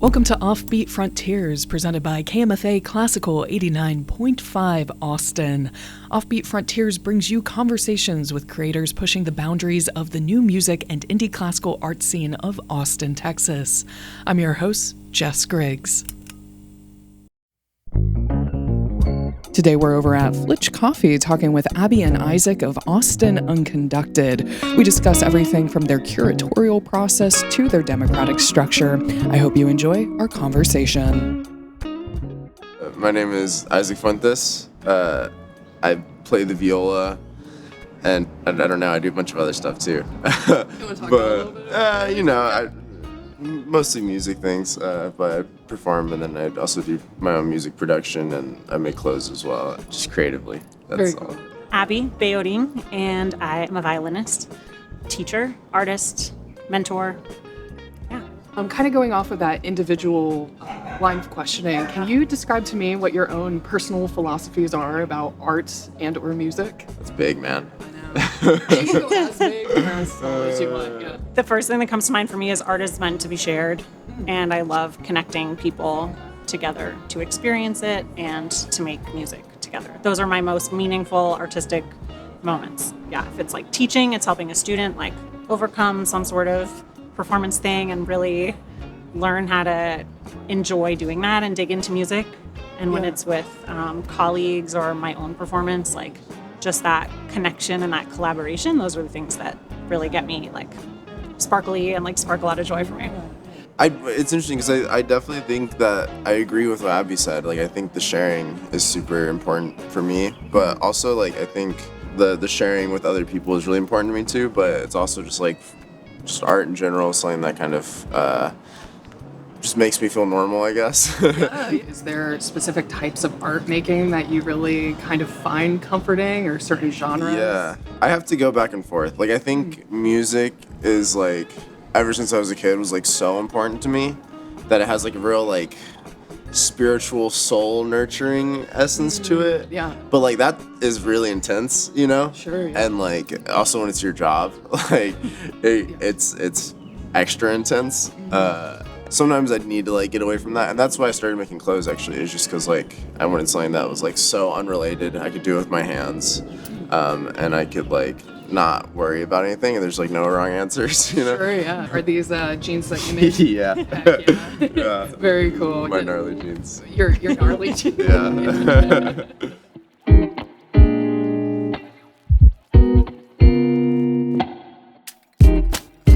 Welcome to Offbeat Frontiers, presented by KMFA Classical 89.5 Austin. Offbeat Frontiers brings you conversations with creators pushing the boundaries of the new music and indie classical art scene of Austin, Texas. I'm your host, Jess Griggs. Today we're over at Flitch Coffee talking with Abby and Isaac of Austin Unconducted. We discuss everything from their curatorial process to their democratic structure. I hope you enjoy our conversation. My name is Isaac Fuentes. I play the viola, and I don't know, I do a bunch of other stuff too. You want to talk about a little bit? Mostly music things, but I perform, and then I also do my own music production, and I make clothes as well, just creatively. That's Very cool. all. Abby Beorin, and I am a violinist, teacher, artist, mentor. I'm kind of going off of that individual line of questioning. Can you describe to me what your own personal philosophies are about art and or music? That's big, man. You can go as big or as small as you want, yeah. The first thing that comes to mind for me is art is meant to be shared, and I love connecting people together to experience it and to make music together. Those are my most meaningful artistic moments. Yeah, if it's like teaching, it's helping a student like overcome some sort of performance thing and really learn how to enjoy doing that and dig into music. And when it's with colleagues or my own performance, like just that connection and that collaboration, those are the things that really get me like sparkly and like sparkle out of joy for me. It's interesting because I definitely think that I agree with what Abby said. Like, I think the sharing is super important for me, but also like I think the sharing with other people is really important to me too. But it's also just like art in general, something that kind of just makes me feel normal, I guess. Yeah. Is there specific types of art making that you really kind of find comforting, or certain genres? Yeah, I have to go back and forth. Like, I think music is like, ever since I was a kid, was like so important to me that it has like a real like spiritual soul nurturing essence to it. Yeah. But like that is really intense, you know? Sure, yeah. And like also when it's your job, like it's extra intense. Sometimes I'd need to like get away from that, and that's why I started making clothes. Actually, is just because like I wanted something that was like so unrelated. I could do it with my hands, and I could like not worry about anything, and there's like no wrong answers, you know? Sure, yeah. Are these jeans that you make? Yeah. Heck yeah. Yeah. Very cool. My gnarly jeans. Your gnarly jeans. Yeah.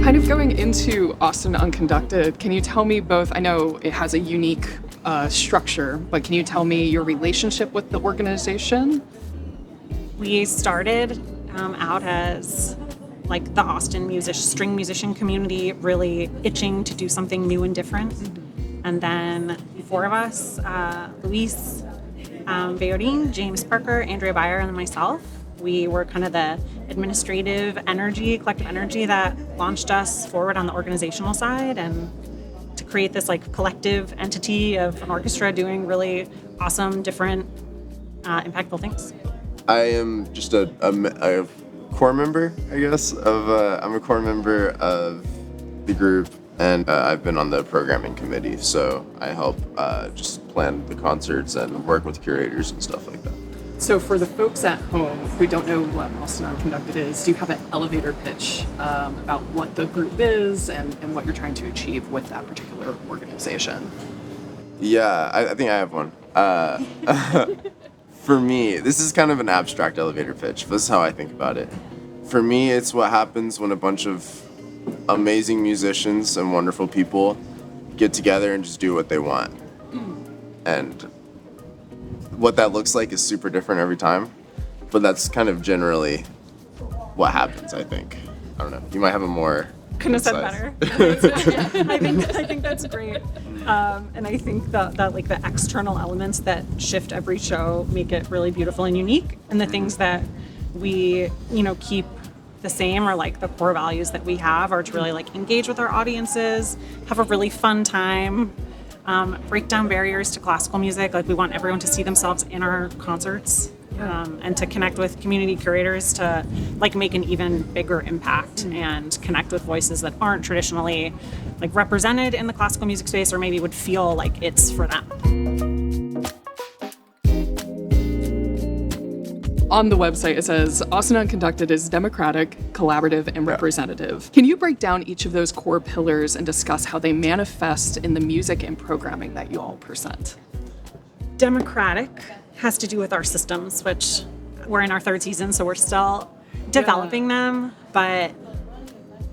Kind of going into Austin Unconducted, can you tell me both, I know it has a unique structure, but can you tell me your relationship with the organization? We started out as like the Austin string musician community, really itching to do something new and different. And then four of us, Luis Beorin, James Parker, Andrea Beyer, and then myself, we were kind of the administrative collective energy that launched us forward on the organizational side, and to create this like collective entity of an orchestra doing really awesome, different, impactful things. I am just a core member, I guess, I'm a core member of the group, and I've been on the programming committee, so I help just plan the concerts and work with curators and stuff like that. So for the folks at home who don't know what Austin Unconducted is, do you have an elevator pitch about what the group is and what you're trying to achieve with that particular organization? Yeah, I think I have one. For me, this is kind of an abstract elevator pitch, but this is how I think about it. For me, it's what happens when a bunch of amazing musicians and wonderful people get together and just do what they want. And what that looks like is super different every time, but that's kind of generally what happens, I think. I don't know. You might have a more Couldn't have said better. I think that's great. And I think that like the external elements that shift every show make it really beautiful and unique. And the things that we, keep the same, or like the core values that we have, are to really like engage with our audiences, have a really fun time, break down barriers to classical music. Like, we want everyone to see themselves in our concerts and to connect with community curators to like make an even bigger impact and connect with voices that aren't traditionally like represented in the classical music space or maybe would feel like it's for them. On the website, it says, Austin Unconducted is democratic, collaborative, and representative. Can you break down each of those core pillars and discuss how they manifest in the music and programming that you all present? Democratic has to do with our systems, which we're in our third season, so we're still developing them, but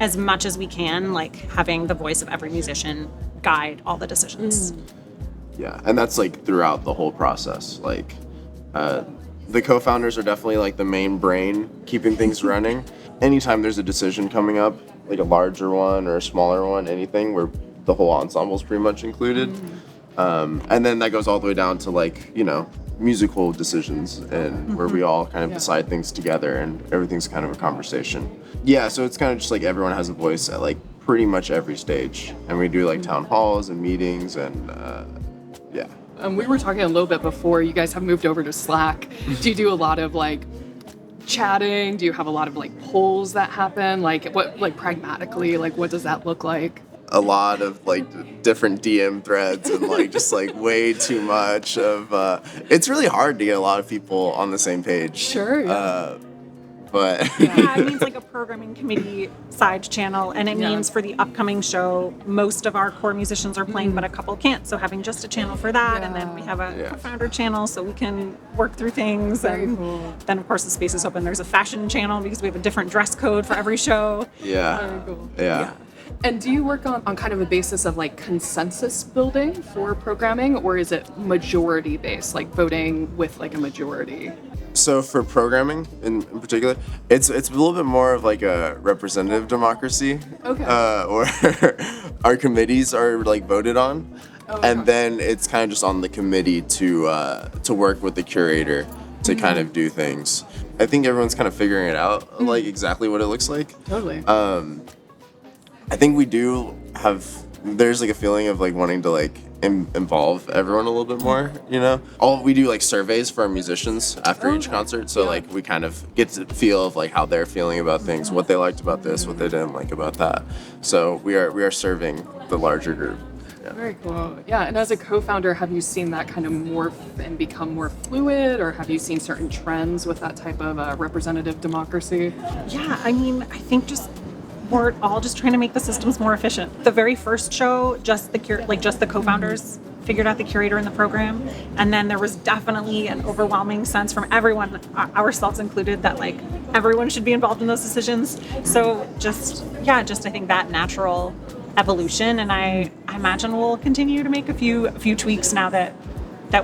as much as we can, like having the voice of every musician guide all the decisions. Yeah, and that's like throughout the whole process. Like, the co-founders are definitely like the main brain keeping things running. Anytime there's a decision coming up, like a larger one or a smaller one, anything where the whole ensemble is pretty much included. And then that goes all the way down to like, musical decisions and where we all kind of decide things together and everything's kind of a conversation. Yeah, so it's kind of just like everyone has a voice at like pretty much every stage. And we do like town halls and meetings and yeah. We were talking a little bit before. You guys have moved over to Slack. Do you do a lot of like chatting? Do you have a lot of like polls that happen? Like what, like pragmatically, like what does that look like? A lot of like different DM threads and like just like way too much of. It's really hard to get a lot of people on the same page. Sure. Yeah. But it means like a programming committee side channel, and it means for the upcoming show, most of our core musicians are playing, but a couple can't. So having just a channel for that, and then we have a co-founder channel so we can work through things. Very and cool. Then of course the space is open. There's a fashion channel because we have a different dress code for every show. Very cool. Yeah. And do you work on kind of a basis of like consensus building for programming, or is it majority based, like voting with like a majority? So for programming in particular, it's a little bit more of like a representative democracy. Okay. Or our committees are like voted on, and then it's kind of just on the committee to work with the curator to kind of do things. I think everyone's kind of figuring it out, like exactly what it looks like. Totally. I think we do have. There's like a feeling of like wanting to like involve everyone a little bit more, we do like surveys for our musicians after each concert, so like we kind of get to feel of like how they're feeling about things, what they liked about this, what they didn't like about that. So we are serving the larger group. Very cool. Yeah, and as a co-founder, have you seen that kind of morph and become more fluid, or have you seen certain trends with that type of representative democracy? Yeah, I mean, I think we're all just trying to make the systems more efficient. The very first show, just the co-founders figured out the curator in the program, and then there was definitely an overwhelming sense from everyone, ourselves included, that like everyone should be involved in those decisions. So just I think that natural evolution, and I imagine we'll continue to make a few tweaks now that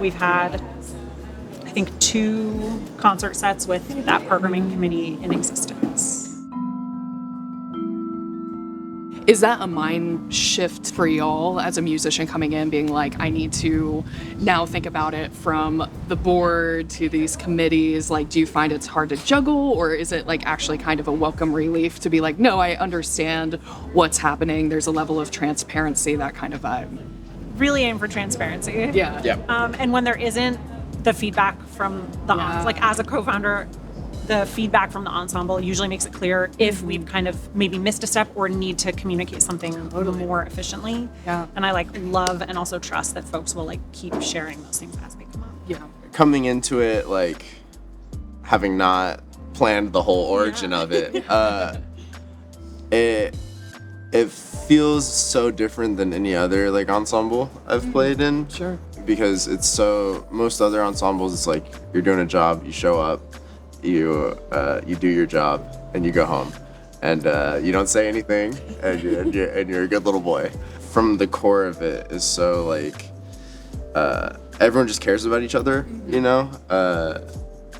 we've had, I think, 2 concert sets with that programming committee in existence. Is that a mind shift for y'all as a musician coming in, being like, I need to now think about it from the board to these committees? Like, do you find it's hard to juggle, or is it like actually kind of a welcome relief to be like, no, I understand what's happening, there's a level of transparency, that kind of vibe? Really aim for transparency. Yeah. And when there isn't, the feedback from the like as a co-founder, the feedback from the ensemble usually makes it clear if we've kind of maybe missed a step or need to communicate something more efficiently. Yeah. And I like love and also trust that folks will like keep sharing those things as they come up. Yeah. Coming into it, like having not planned the whole origin of it, it feels so different than any other like ensemble I've played in. Sure. Because most other ensembles, it's like you're doing a job, you show up, you do your job, and you go home, and you don't say anything, and you're a good little boy. From the core of it is so like everyone just cares about each other,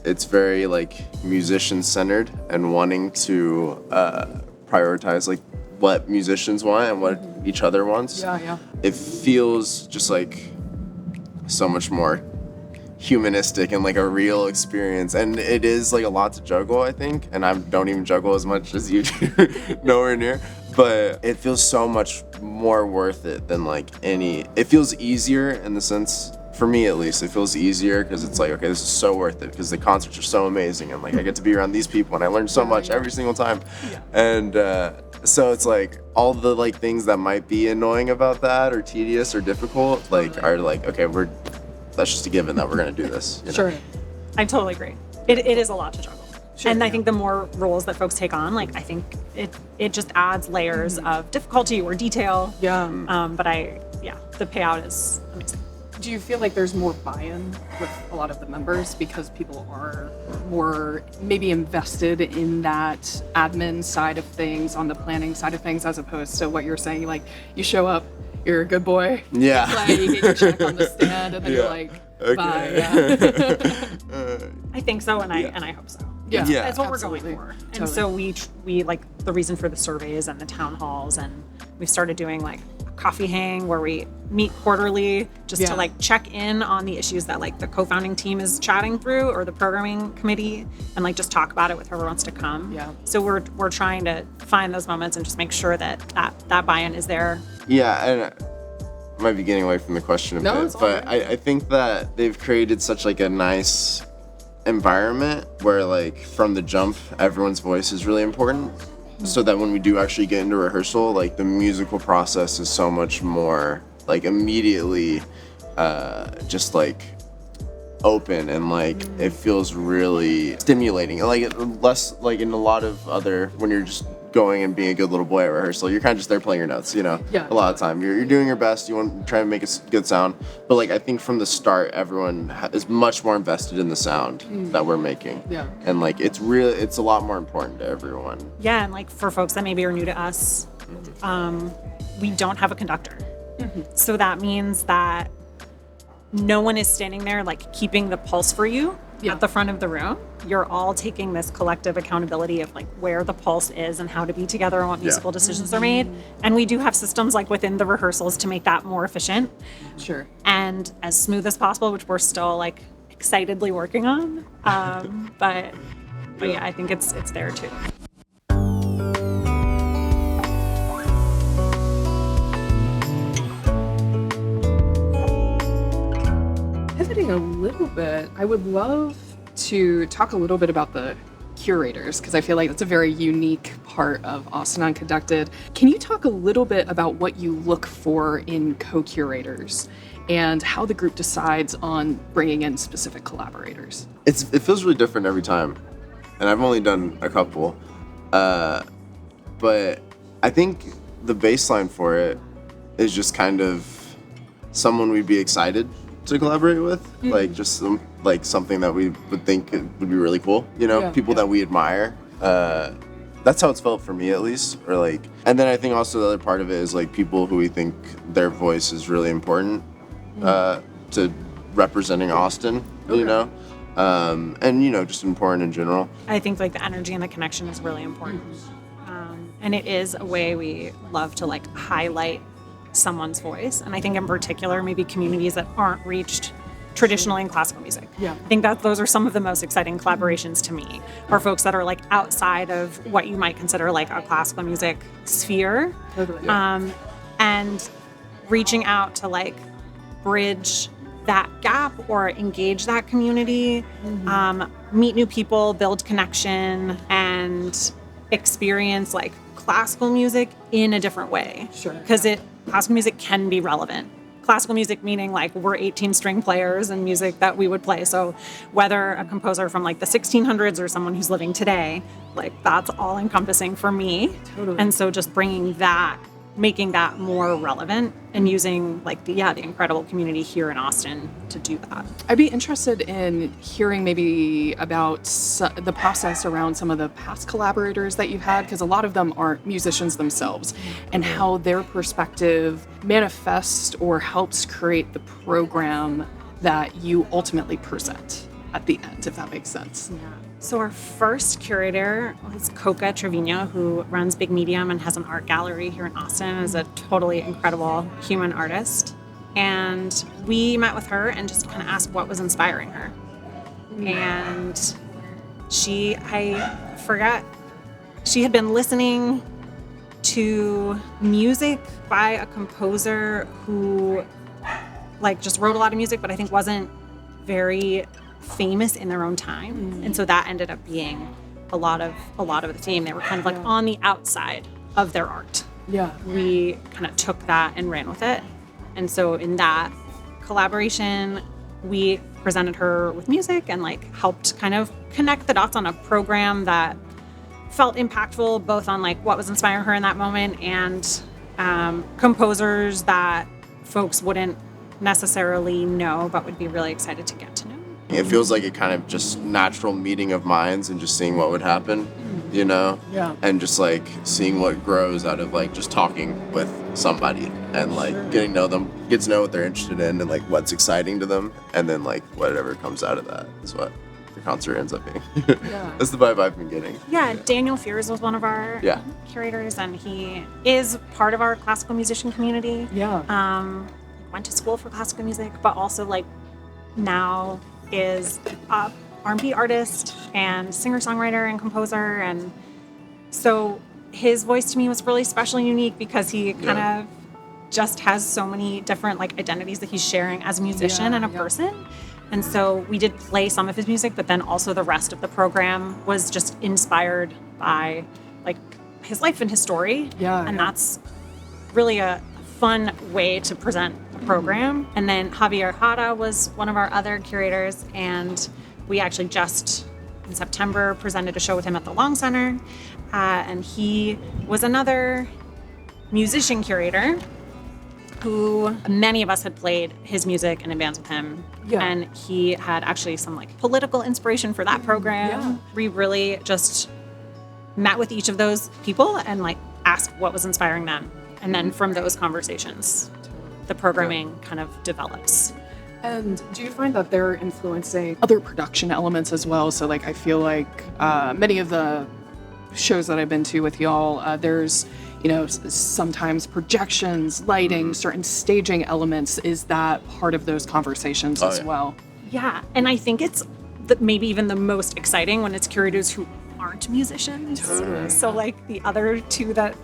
It's very like musician centered and wanting to prioritize like what musicians want and what each other wants. Yeah. It feels just like so much more humanistic and like a real experience, and it is like a lot to juggle, I think, and I don't even juggle as much as you do. Nowhere near, but it feels so much more worth it than like it feels easier in the sense for me at least, it feels easier because it's like, okay, this is so worth it because the concerts are so amazing and like I get to be around these people and I learn so much every single time. And so it's like all the like things that might be annoying about that or tedious or difficult like are like, okay, that's just a given that we're gonna do this. You know? Sure. I totally agree. It is a lot to juggle. Sure, and I think the more roles that folks take on, like I think it just adds layers of difficulty or detail. Yeah. But the payout is amazing. Do you feel like there's more buy-in with a lot of the members because people are more maybe invested in that admin side of things, on the planning side of things, as opposed to what you're saying, like you show up, you're a good boy, yeah, you play, you get your check on the stand, and then you're like, okay. bye. Yeah. I think so, and I hope so. Yeah, That's what absolutely. we're going for. Totally. And so we like the reason for the surveys and the town halls, and we've started doing like a coffee hang where we meet quarterly just to like check in on the issues that like the co-founding team is chatting through or the programming committee, and like just talk about it with whoever wants to come. Yeah. So we're trying to find those moments and just make sure that buy-in is there. Yeah, and I might be getting away from the question a bit, but I think that they've created such like a nice environment where like from the jump everyone's voice is really important, so that when we do actually get into rehearsal, like the musical process is so much more like immediately just like open and like it feels really stimulating, like less like in a lot of other when you're just going and being a good little boy at rehearsal, you're kind of just there playing your notes, you know. A lot of time you're doing your best, you want to try and make a good sound, but like I think from the start everyone is much more invested in the sound that we're making, and like it's a lot more important to everyone. And like for folks that maybe are new to us, we don't have a conductor, so that means that no one is standing there like keeping the pulse for you at the front of the room. You're all taking this collective accountability of like where the pulse is and how to be together and what musical decisions are made. And we do have systems like within the rehearsals to make that more efficient. Sure. And as smooth as possible, which we're still like excitedly working on. But yeah, I think it's there too. Pivoting a little bit, I would love to talk a little bit about the curators, because I feel like that's a very unique part of Austin Unconducted. Can you talk a little bit about what you look for in co-curators and how the group decides on bringing in specific collaborators? It feels really different every time, and I've only done a couple, but I think the baseline for it is just kind of someone we'd be excited to collaborate with, like just like something that we would think would be really cool, you know, people that we admire. That's how it's felt for me, at least. Or like, and then I think also the other part of it is like people who we think their voice is really important to representing Austin, you know, and you know, just important in general. I think like the energy and the connection is really important, and it is a way we love to like highlight someone's voice, and I think in particular maybe communities that aren't reached traditionally in classical music. I think that those are some of the most exciting collaborations to me, are folks that are like outside of what you might consider like a classical music sphere, and reaching out to like bridge that gap or engage that community, meet new people, build connection, and experience like classical music in a different way. Because classical music can be relevant. Classical music meaning like we're 18-string players and music that we would play. So whether a composer from like the 1600s or someone who's living today, like that's all encompassing for me. And so just bringing that, making that more relevant and using like the incredible community here in Austin to do that. I'd be interested in hearing maybe about the process around some of the past collaborators that you've had, because a lot of them aren't musicians themselves, and how their perspective manifests or helps create the program that you ultimately present at the end, if that makes sense. So our first curator was Coca Trevino, who runs Big Medium and has an art gallery here in Austin, is a totally incredible human artist. And we met with her and just kind of asked what was inspiring her. And she had been listening to music by a composer who like just wrote a lot of music, but I think wasn't very famous in their own time. And so that ended up being a lot of the theme. They were kind of like on the outside of their art. Yeah. We kind of took that and ran with it. And so in that collaboration, we presented her with music and like helped kind of connect the dots on a program that felt impactful, both on like what was inspiring her in that moment and composers that folks wouldn't necessarily know but would be really excited to get to know. It feels like a kind of just natural meeting of minds and just seeing what would happen, you know? Yeah. And just like seeing what grows out of like just talking with somebody and like getting to know them, get to know what they're interested in and like what's exciting to them. And then like whatever comes out of that is what the concert ends up being. Yeah. That's the vibe I've been getting. Yeah, Daniel Fears was one of our curators, and he is part of our classical musician community. Yeah. Went to school for classical music, but also like now is a R&B artist and singer-songwriter and composer, and so his voice to me was really special and unique because he kind of just has so many different like identities that he's sharing as a musician and a person. And so we did play some of his music, but then also the rest of the program was just inspired by like his life and his story. And that's really a fun way to present a program. And then Javier Jara was one of our other curators, and we actually just in September presented a show with him at the Long Center. And he was another musician curator who many of us had played his music and in bands with him. And he had actually some like political inspiration for that program. We really just met with each of those people and like asked what was inspiring them. And then from those conversations, the programming kind of develops. And do you find that they're influencing other production elements as well? So like I feel like many of the shows that I've been to with y'all, there's, you know, sometimes projections, lighting, certain staging elements. Is that part of those conversations as well? Yeah, and I think it's maybe even the most exciting when it's curators who aren't musicians. So like the other two that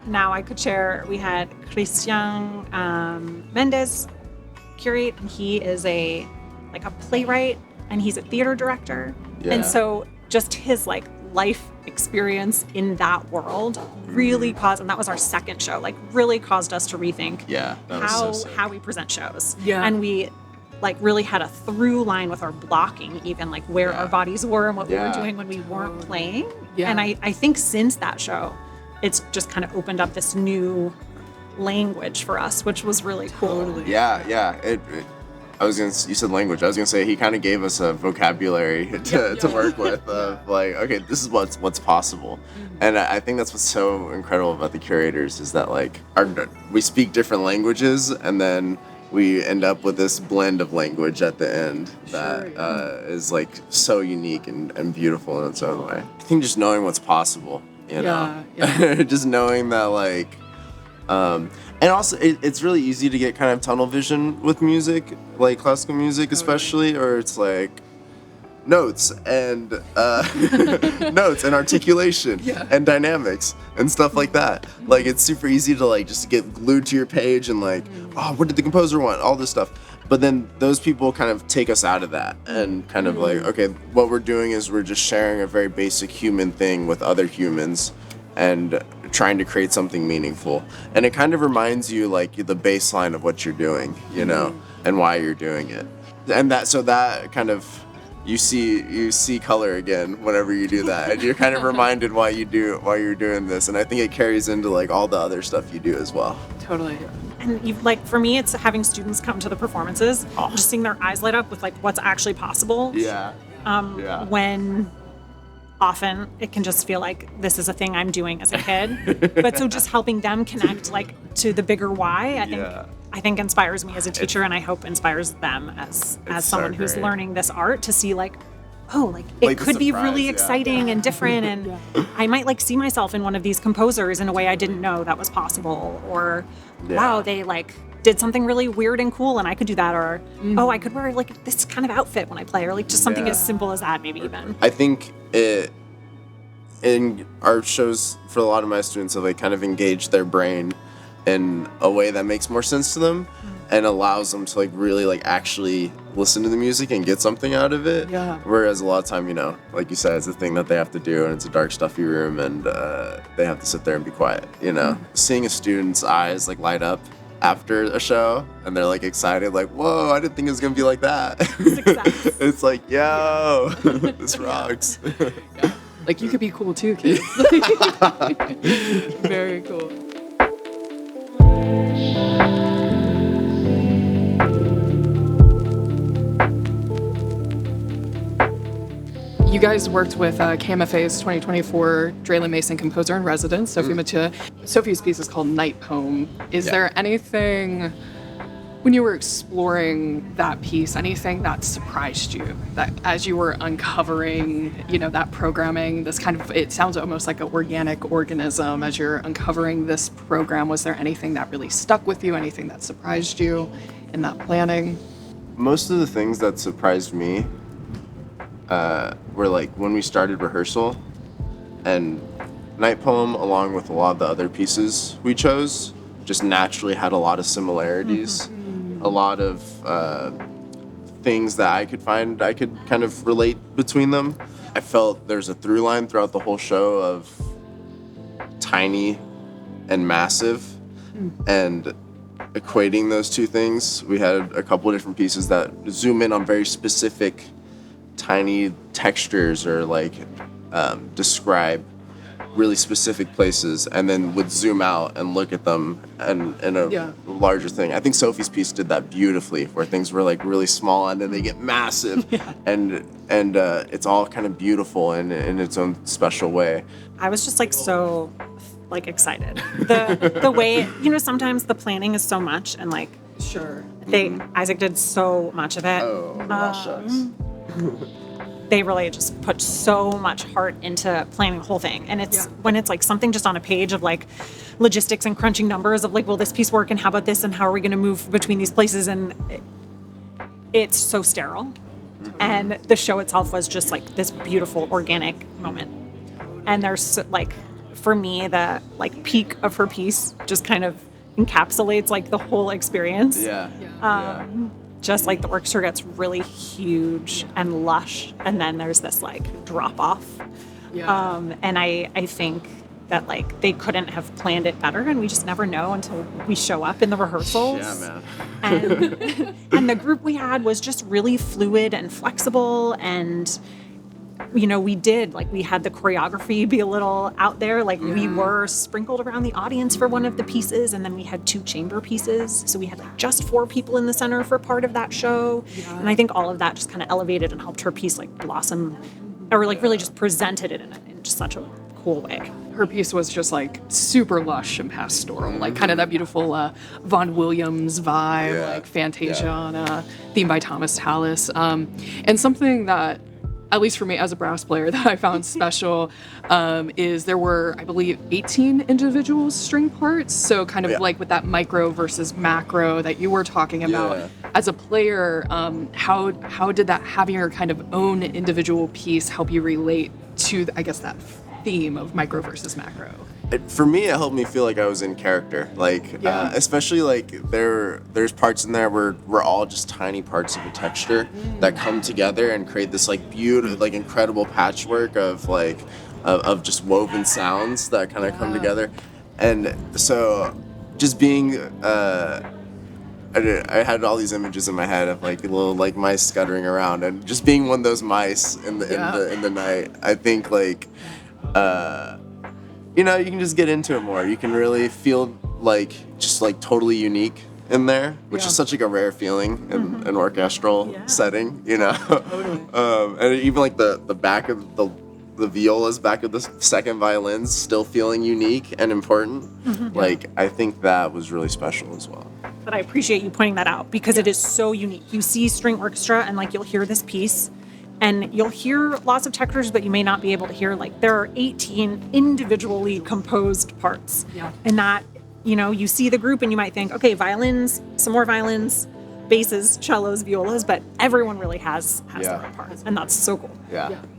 now I could share, we had Christian Mendez curate, and he is a playwright and he's a theater director. And so just his like life experience in that world really caused, and that was our second show, like really caused us to rethink how we present shows. And we like really had a through line with our blocking, even like where our bodies were and what we were doing when we weren't playing. And I think since that show, it's just kind of opened up this new language for us, which was really cool. You said language. I was gonna say he kind of gave us a vocabulary to work with of like, okay, this is what's possible. And I think that's what's so incredible about the curators is that like we speak different languages and then we end up with this blend of language at the end that is like so unique and beautiful in its own way. I think just knowing what's possible, you know, just knowing that like, and also it's really easy to get kind of tunnel vision with music, like classical music especially, or it's like notes and notes and articulation and dynamics and stuff like that. Like it's super easy to like just get glued to your page and like, oh, what did the composer want? All this stuff. But then those people kind of take us out of that and kind of like, okay, what we're doing is we're just sharing a very basic human thing with other humans and trying to create something meaningful. And it kind of reminds you like the baseline of what you're doing, you know, and why you're doing it. And that kind of, you see color again whenever you do that. And you're kind of reminded why you're doing this. And I think it carries into like all the other stuff you do as well. Totally. And like for me, it's having students come to the performances, just seeing their eyes light up with like what's actually possible. When often it can just feel like this is a thing I'm doing as a kid. But so just helping them connect like to the bigger why, I think inspires me as a teacher, and I hope inspires them as someone who's learning this art to see like, oh, like it could be really exciting and different, and I might like see myself in one of these composers in a way I didn't know that was possible, or wow, they like did something really weird and cool and I could do that, or oh, I could wear like this kind of outfit when I play, or like just something as simple as that maybe even. I think in our shows for a lot of my students have like kind of engaged their brain in a way that makes more sense to them. and allows them to like really like actually listen to the music and get something out of it. Yeah. Whereas a lot of time, you know, like you said, it's a thing that they have to do, and it's a dark, stuffy room, and they have to sit there and be quiet. You know, seeing a student's eyes like light up after a show, and they're like excited, like, "Whoa! I didn't think it was gonna be like that." Success. It's like, yo, this rocks. Yeah. Like, you could be cool too, kids. Very cool. You guys worked with KMFA's 2024 Draylen Mason composer in residence, Sophie Mathieu. Sophie's piece is called Night Poem. Is there anything, when you were exploring that piece, anything that surprised you? That as you were uncovering, you know, that programming, this kind of, it sounds almost like an organic organism as you're uncovering this program. Was there anything that really stuck with you? Anything that surprised you in that planning? Most of the things that surprised me were like when we started rehearsal, and Night Poem, along with a lot of the other pieces we chose, just naturally had a lot of similarities, a lot of things that I could find I could kind of relate between them. I felt there's a through line throughout the whole show of tiny and massive, and equating those two things. We had a couple of different pieces that zoom in on very specific tiny textures, or like describe really specific places, and then would zoom out and look at them and in a larger thing. I think Sophie's piece did that beautifully, where things were like really small and then they get massive, and it's all kind of beautiful in its own special way. I was just like so like excited. The way, you know, sometimes the planning is so much, and like Isaac did so much of it. Shucks. They really just put so much heart into planning the whole thing. And it's when it's like something just on a page of like logistics and crunching numbers of like, will this piece work, and how about this, and how are we going to move between these places, and it's so sterile. And the show itself was just like this beautiful organic moment. And there's like, for me, the like peak of her piece just kind of encapsulates like the whole experience. Just like the orchestra gets really huge and lush, and then there's this like drop off. And I think that like they couldn't have planned it better, and we just never know until we show up in the rehearsals. Yeah, man. And the group we had was just really fluid and flexible, and you know, we had the choreography be a little out there. Like we were sprinkled around the audience for one of the pieces, and then we had 2 chamber pieces. So we had like just 4 people in the center for part of that show. And I think all of that just kind of elevated and helped her piece like blossom, or like really just presented it in just such a cool way. Her piece was just like super lush and pastoral, like kind of that beautiful Vaughan Williams vibe, like Fantasia on a theme by Thomas Tallis. And something that, at least for me as a brass player, that I found special is there were, I believe, 18 individual string parts. So kind of like with that micro versus macro that you were talking about. As a player, how did that, having your kind of own individual piece, help you relate to, I guess, that theme of micro versus macro? For me, it helped me feel like I was in character. Like, especially like there's parts in there where we're all just tiny parts of a texture that come together and create this like beautiful, like incredible patchwork of like of just woven sounds that kind of come together. And so, just being, I had all these images in my head of like little like mice scuttering around, and just being one of those mice in the night. I think like. You know, you can just get into it more. You can really feel like just like totally unique in there, which is such like a rare feeling in an orchestral setting, you know. And even like the back of the violas, back of the second violins, still feeling unique and important. Like I think that was really special as well. But I appreciate you pointing that out, because it is so unique. You see string orchestra, and like you'll hear this piece, and you'll hear lots of textures, but you may not be able to hear, like, there are 18 individually composed parts. And that, you know, you see the group and you might think, okay, violins, some more violins, basses, cellos, violas, but everyone really has their own parts. And that's so cool.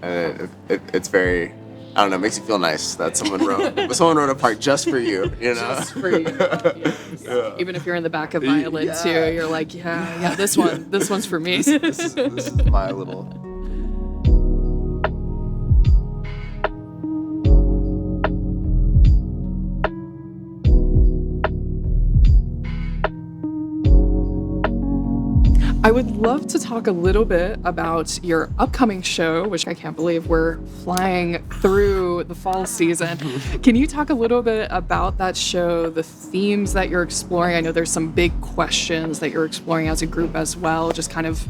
And it's very I don't know, it makes you feel nice that someone wrote a part just for you, you know? Just for you. Yeah. Even if you're in the back of violin too, you're like, this one's for me. This is my little. I would love to talk a little bit about your upcoming show, which I can't believe we're flying through the fall season. Can you talk a little bit about that show, the themes that you're exploring? I know there's some big questions that you're exploring as a group as well, just kind of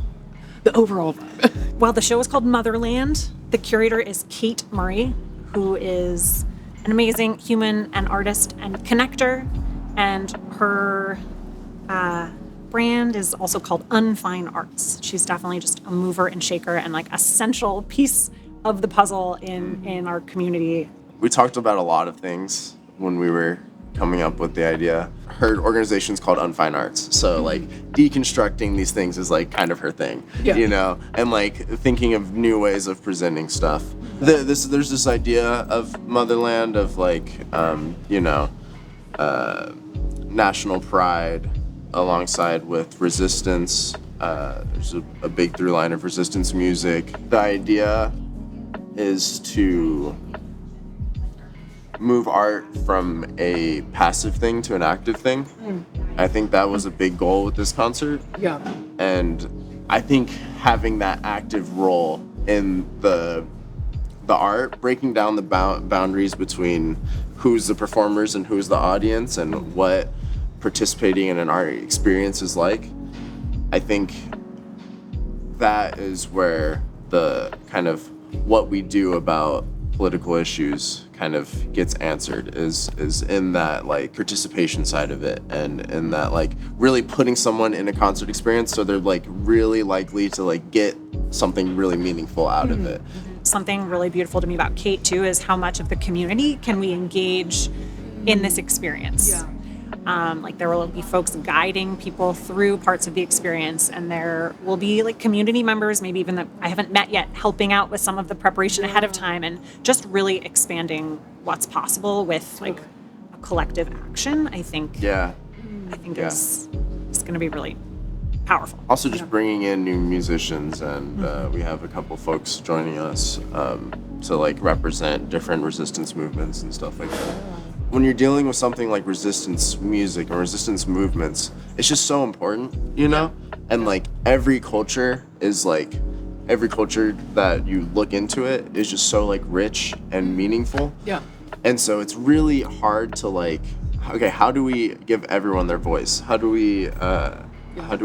the overall vibe. Well, the show is called Motherland. The curator is Kate Murray, who is an amazing human and artist and connector, and her brand is also called Unfine Arts. She's definitely just a mover and shaker and like a central piece of the puzzle in our community. We talked about a lot of things when we were coming up with the idea. Her organization's called Unfine Arts, so like deconstructing these things is like kind of her thing, you know, and like thinking of new ways of presenting stuff. There's this idea of Motherland of like, national pride alongside with resistance. There's a big through line of resistance music. The idea is to move art from a passive thing to an active thing. I think that was a big goal with this concert. Yeah. And I think having that active role in the art, breaking down the boundaries between who's the performers and who's the audience and what participating in an art experience is like. I think that is where the kind of what we do about political issues kind of gets answered is in that like participation side of it, and in that like really putting someone in a concert experience so they're like really likely to like get something really meaningful out of it. Something really beautiful to me about Kate too is how much of the community can we engage in this experience. Like there will be folks guiding people through parts of the experience, and there will be like community members, maybe even that I haven't met yet, helping out with some of the preparation ahead of time, and just really expanding what's possible with like a collective action. I think is going to be really powerful. Also just bringing in new musicians, and we have a couple folks joining us to like represent different resistance movements and stuff like that. When you're dealing with something like resistance music or resistance movements, it's just so important, you know? And like every culture that you look into it is just so like rich and meaningful. Yeah. And so it's really hard to like, okay, how do we give everyone their voice? How do we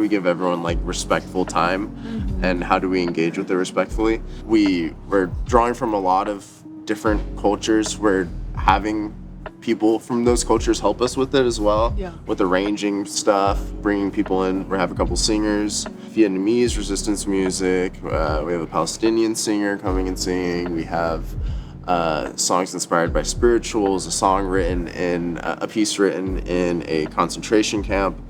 give everyone like respectful time, and how do we engage with it respectfully? We're drawing from a lot of different cultures. We're having people from those cultures help us with it as well, with arranging stuff, bringing people in. We have a couple singers, Vietnamese resistance music. We have a Palestinian singer coming and singing. We have songs inspired by spirituals, a piece written in a concentration camp.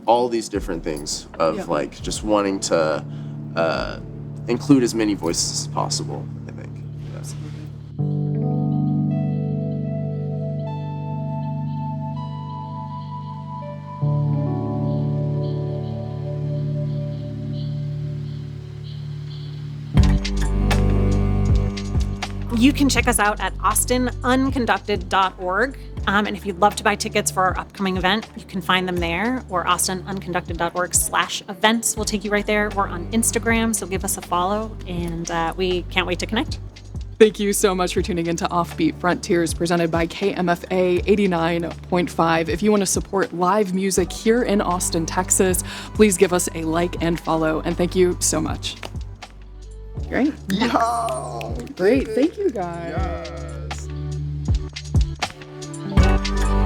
All these different things of like just wanting to include as many voices as possible, I think. You can check us out at austinunconducted.org. And if you'd love to buy tickets for our upcoming event, you can find them there, or austinunconducted.org/events will take you right there. We're on Instagram, so give us a follow, and we can't wait to connect. Thank you so much for tuning into Offbeat Frontiers, presented by KMFA 89.5. If you want to support live music here in Austin, Texas, please give us a like and follow, and thank you so much. Great. Yo! Great. Thank you, guys. Yes.